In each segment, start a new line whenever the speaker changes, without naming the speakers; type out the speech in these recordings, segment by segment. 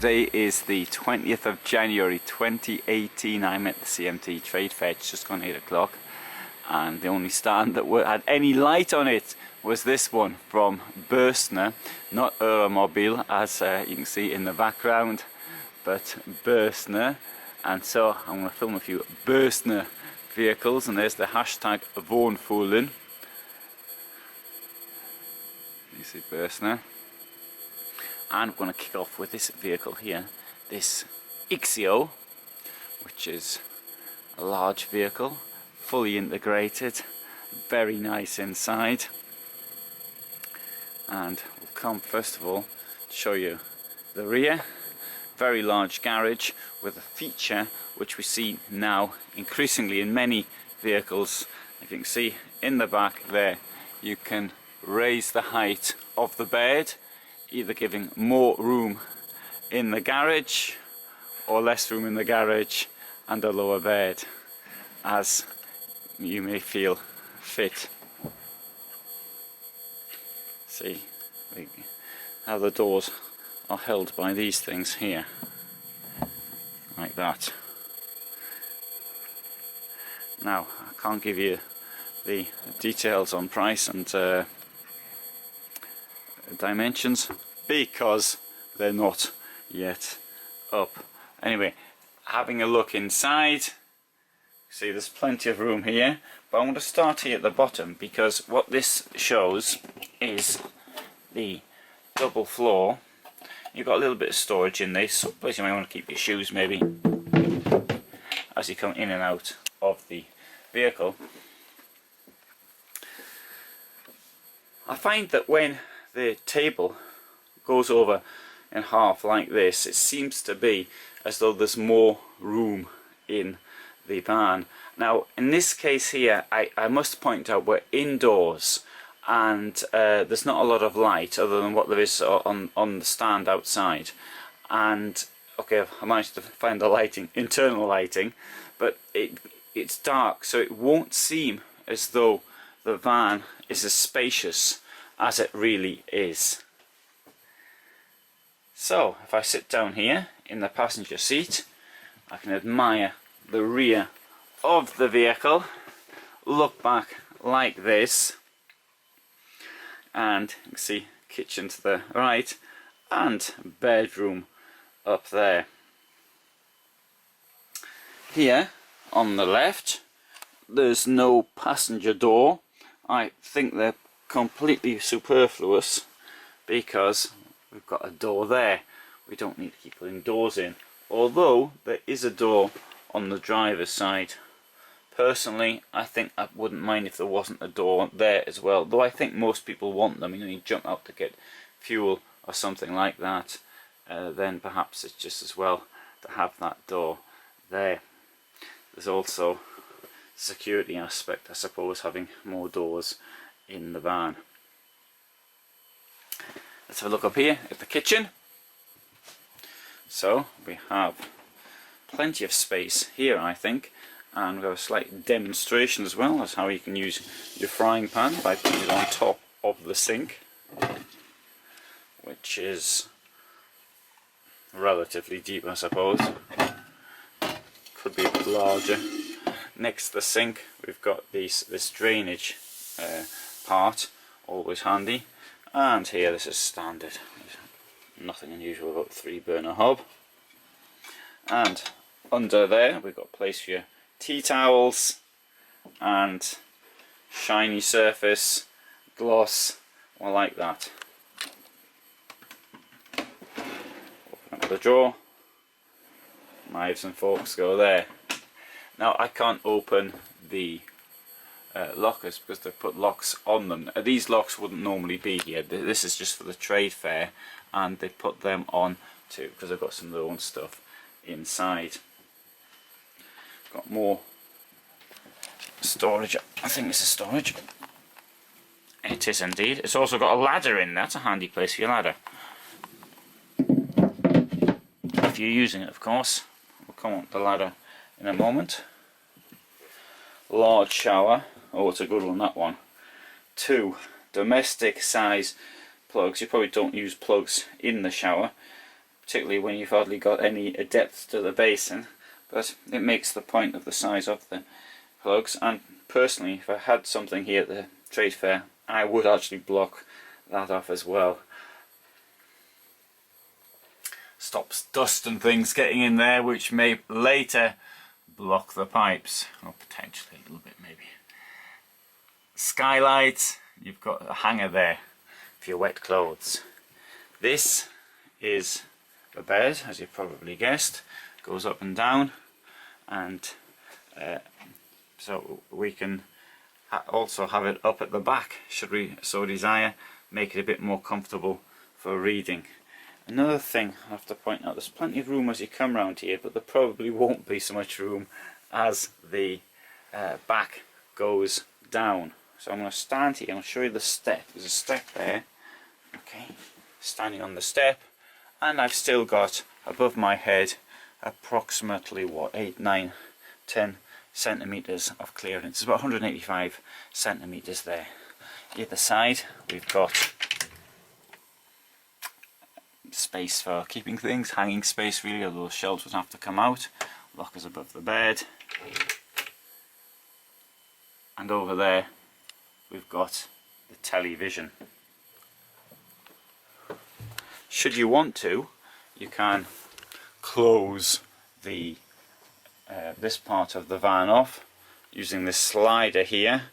Today is the 20th of January 2018. I'm at the CMT Trade Fair. It's just gone 8 o'clock, and the only stand that had any light on it was this one from Bürstner, not EuraMobil as you can see in the background, but Bürstner. And so I'm going to film a few Bürstner vehicles, and there's the hashtag Wohnfohlen. You see Bürstner. And I'm going to kick off with this vehicle here, this Ixeo, which is a large vehicle, fully integrated, very nice inside. And we'll come first of all to show you the rear. Very large garage with a feature which we see now increasingly in many vehicles. If you can see in the back there, you can raise the height of the bed, either giving more room in the garage or less room in the garage and a lower bed, as you may feel fit. See how the doors are held by these things here, like that. Now I can't give you the details on price and dimensions because they're not yet up. Anyway, having a look inside, see there's plenty of room here, but I want to start here at the bottom because what this shows is the double floor. You've got a little bit of storage in this, place you might want to keep your shoes maybe as you come in and out of the vehicle. I find that when the table goes over in half like this, it seems to be as though there's more room in the van. Now in this case here, I must point out we're indoors, and there's not a lot of light other than what there is on the stand outside. And okay, I managed to find the lighting, internal lighting, but it's dark, so it won't seem as though the van is as spacious as it really is. So if I sit down here in the passenger seat, I can admire the rear of the vehicle, look back like this, and you can see kitchen to the right and bedroom up there. Here on the left there's no passenger door. I think they're completely superfluous because we've got a door there. We don't need to keep putting doors in, although there is a door on the driver's side. Personally, I think I wouldn't mind if there wasn't a door there as well, though I think most people want them. You know, you jump out to get fuel or something like that, then perhaps it's just as well to have that door there. There's also the security aspect, I suppose, having more doors in the van. Let's have a look up here at the kitchen. So we have plenty of space here, I think, and we have a slight demonstration as well as how you can use your frying pan by putting it on top of the sink, which is relatively deep, I suppose. Could be a bit larger. Next to the sink we've got this drainage part, always handy, and here this is standard. There's nothing unusual about 3-burner hob. And under there we've got a place for your tea towels and shiny surface, gloss, or like that. Open up the drawer, knives and forks go there. Now I can't open the lockers because they've put locks on them. These locks wouldn't normally be here. This is just for the trade fair, and they put them on too because they've got some of their own stuff inside. Got more storage. I think this is storage. It is indeed. It's also got a ladder in there. That's a handy place for your ladder, if you're using it, of course. We'll come on to the ladder in a moment. Large shower. Oh, it's a good one, that one. 2 domestic size plugs. You probably don't use plugs in the shower. particularly when you've hardly got any depth to the basin, but it makes the point of the size of the plugs. And personally, if I had something here at the trade fair, I would actually block that off as well. Stops dust and things getting in there, which may later block the pipes, or potentially a little bit maybe. Skylight, you've got a hanger there for your wet clothes. This is the bed, as you probably guessed, goes up and down, and so we can also have it up at the back should we so desire, make it a bit more comfortable for reading. Another thing I have to point out, there's plenty of room as you come round here, but there probably won't be so much room as the back goes down. So I'm going to stand here and I'll show you the step. There's a step there, okay, standing on the step, and I've still got above my head approximately what, 8, 9, 10 centimeters of clearance. It's about 185 centimeters there. Either side we've got space for keeping things, hanging space really, although the shelves would have to come out. Lockers above the bed, and over there we've got the television. Should you want to, you can close the this part of the van off using this slider here,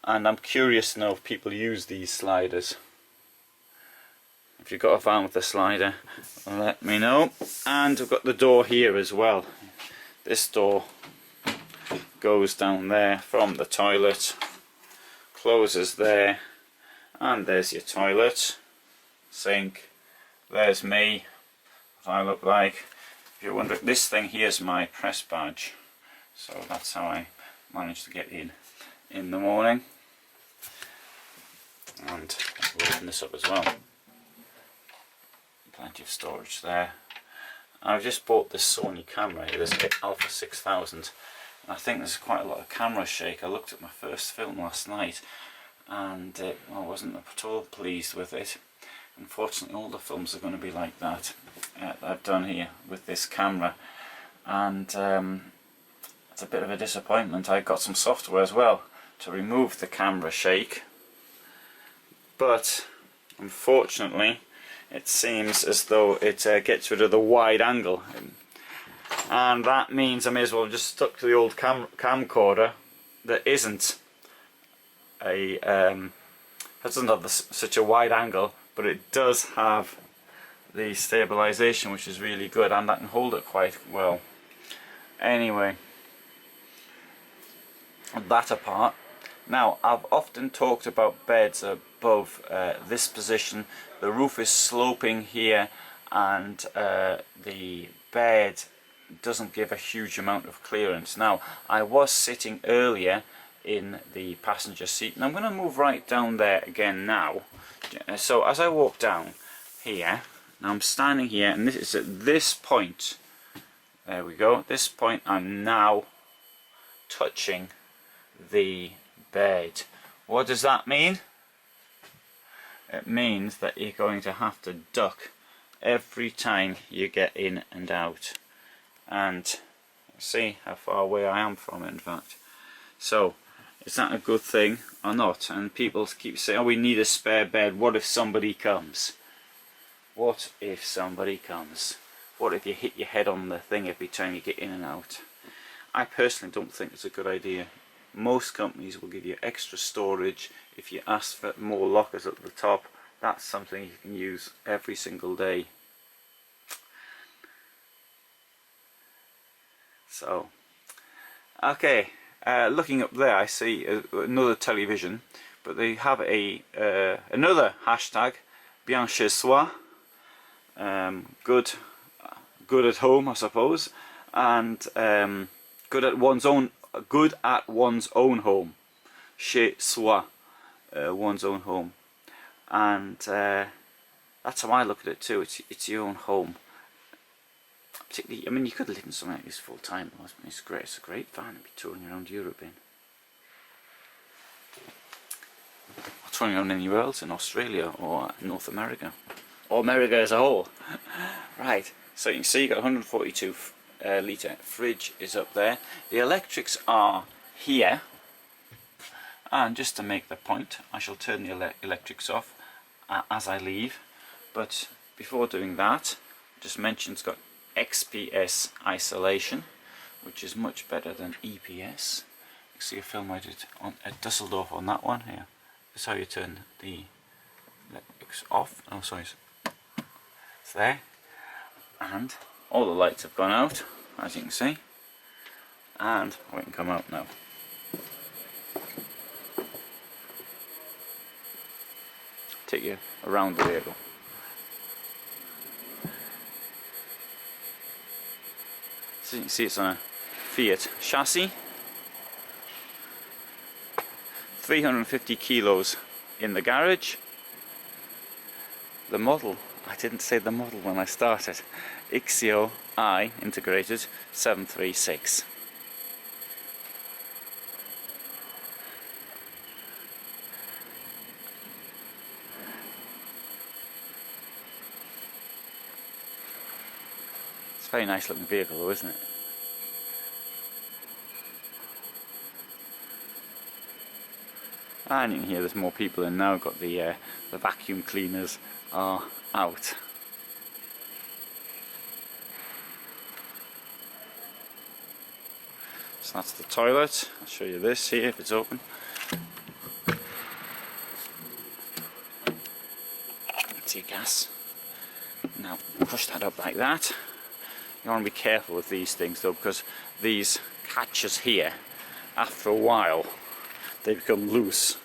and I'm curious to know if people use these sliders. If you've got a van with a slider, let me know. And we've got the door here as well. This door goes down there from the toilet, closes there, and there's your toilet, sink, there's me, what I look like. If you're wondering, this thing here is my press badge, so that's how I managed to get in the morning. And we'll open this up as well. Plenty of storage there. I've just bought this Sony camera here, this Alpha 6000, and I think there's quite a lot of camera shake. I looked at my first film last night and I wasn't at all pleased with it. Unfortunately, all the films are going to be like that I've done here with this camera, and it's a bit of a disappointment. I got some software as well to remove the camera shake, but unfortunately it seems as though it gets rid of the wide angle, and that means I may as well just stuck to the old camcorder that isn't a doesn't have such a wide angle, but it does have the stabilization, which is really good, and I can hold it quite well. Anyway, that apart, now I've often talked about beds above this position. The roof is sloping here, and the bed doesn't give a huge amount of clearance. Now, I was sitting earlier in the passenger seat, and I'm going to move right down there again now. So as I walk down here, now I'm standing here, and this is at this point, there we go, at this point I'm now touching the bed. What does that mean? It means that you're going to have to duck every time you get in and out, and see how far away I am from it, in fact. So is that a good thing or not? And people keep saying, oh, we need a spare bed, what if somebody comes? What if somebody comes? What if you hit your head on the thing every time you get in and out? I personally don't think it's a good idea. Most companies will give you extra storage if you ask for more lockers at the top. That's something you can use every single day. So, okay, looking up there I see another television, but they have a another hashtag, bien chez soi, good at home, I suppose, and good at one's own home, chez soi, one's own home, and that's how I look at it too. It's your own home. Particularly, I mean, you could live in something like this full time. It's great. It's a great van to be touring around Europe in. Or touring around anywhere else in Australia or North America. or America as a whole. Right, so you can see you got 142 litre fridge is up there. The electrics are here, and just to make the point, I shall turn the electrics off as I leave. But before doing that, just mention it's got XPS isolation, which is much better than EPS. You see a film I did on at Dusseldorf on that one. Here, that's how you turn the electrics off. Oh, sorry, it's there, and all the lights have gone out, as you can see, and we can come out now. Take you around the vehicle. So you can see it's on a Fiat chassis. 350 kilos in the garage. The model, I didn't say the model when I started. Ixeo I integrated 736. It's a very nice looking vehicle though, isn't it? And you can hear there's more people in now. Got the vacuum cleaners are out. So that's the toilet. I'll show you this here if it's open. That's your gas. Now push that up like that. You want to be careful with these things though, because these catches here, after a while, they become loose,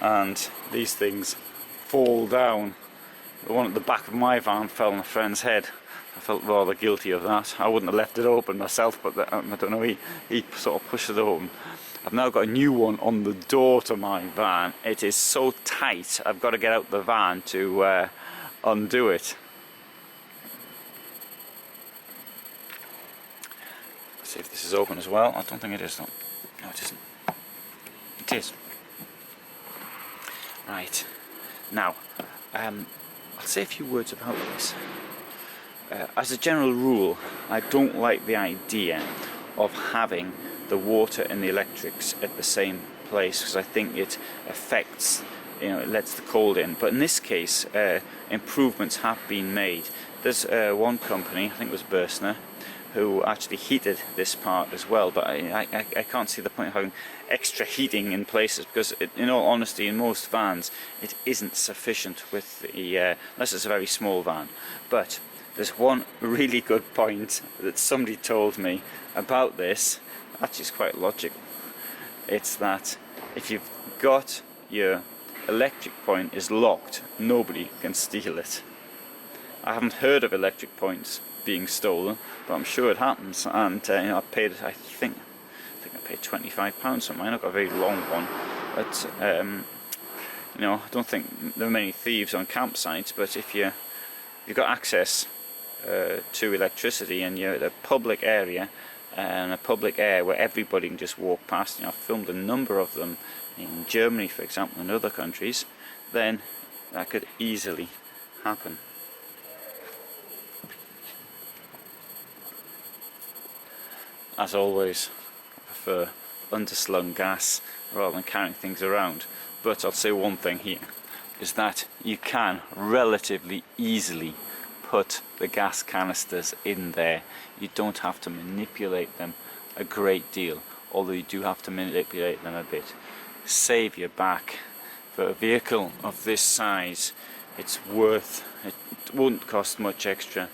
and these things fall down. The one at the back of my van fell on a friend's head. I felt rather guilty of that. I wouldn't have left it open myself, but I don't know, he sort of pushed it open. I've now got a new one on the door to my van. It is so tight, I've got to get out the van to undo it. Let's see if this is open as well. I don't think it is though. No, it isn't. It is. Right, now I'll say a few words about this. As a general rule, I don't like the idea of having the water and the electrics at the same place, because I think it affects, it lets the cold in. But in this case, improvements have been made. There's one company, I think it was Bürstner, who actually heated this part as well, but I can't see the point of having extra heating in places, because in all honesty, in most vans it isn't sufficient with the unless it's a very small van. But there's one really good point that somebody told me about this, actually it's quite logical. It's that if you've got your electric point is locked, nobody can steal it. I haven't heard of electric points being stolen, but I'm sure it happens. And I paid, I think I paid £25 for mine. I've got a very long one, but I don't think there are many thieves on campsites. But if you've got access to electricity and you're at a public area and a public air where everybody can just walk past, I've filmed a number of them in Germany, for example, and other countries, then that could easily happen. As always, I prefer underslung gas rather than carrying things around. But I'll say one thing here, is that you can relatively easily put the gas canisters in there. You don't have to manipulate them a great deal, although you do have to manipulate them a bit. Save your back. For a vehicle of this size, it won't cost much extra.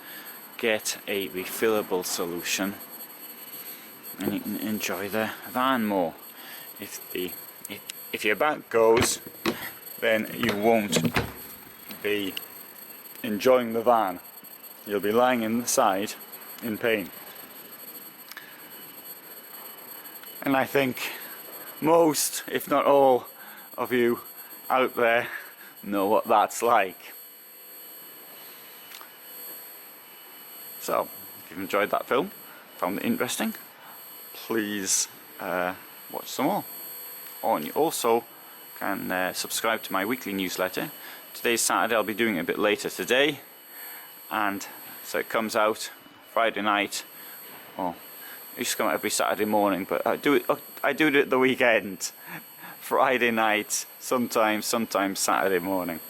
Get a refillable solution and you can enjoy the van more. If your back goes, then you won't be enjoying the van. You'll be lying in the side in pain. And I think most, if not all, of you out there know what that's like. So, if you've enjoyed that film, found it interesting, please watch some more. Oh, and you also can subscribe to my weekly newsletter. Today's Saturday, I'll be doing it a bit later today, and so it comes out Friday night. Well, it used to come out every Saturday morning, but I do it at the weekend. Friday night, sometimes Saturday morning.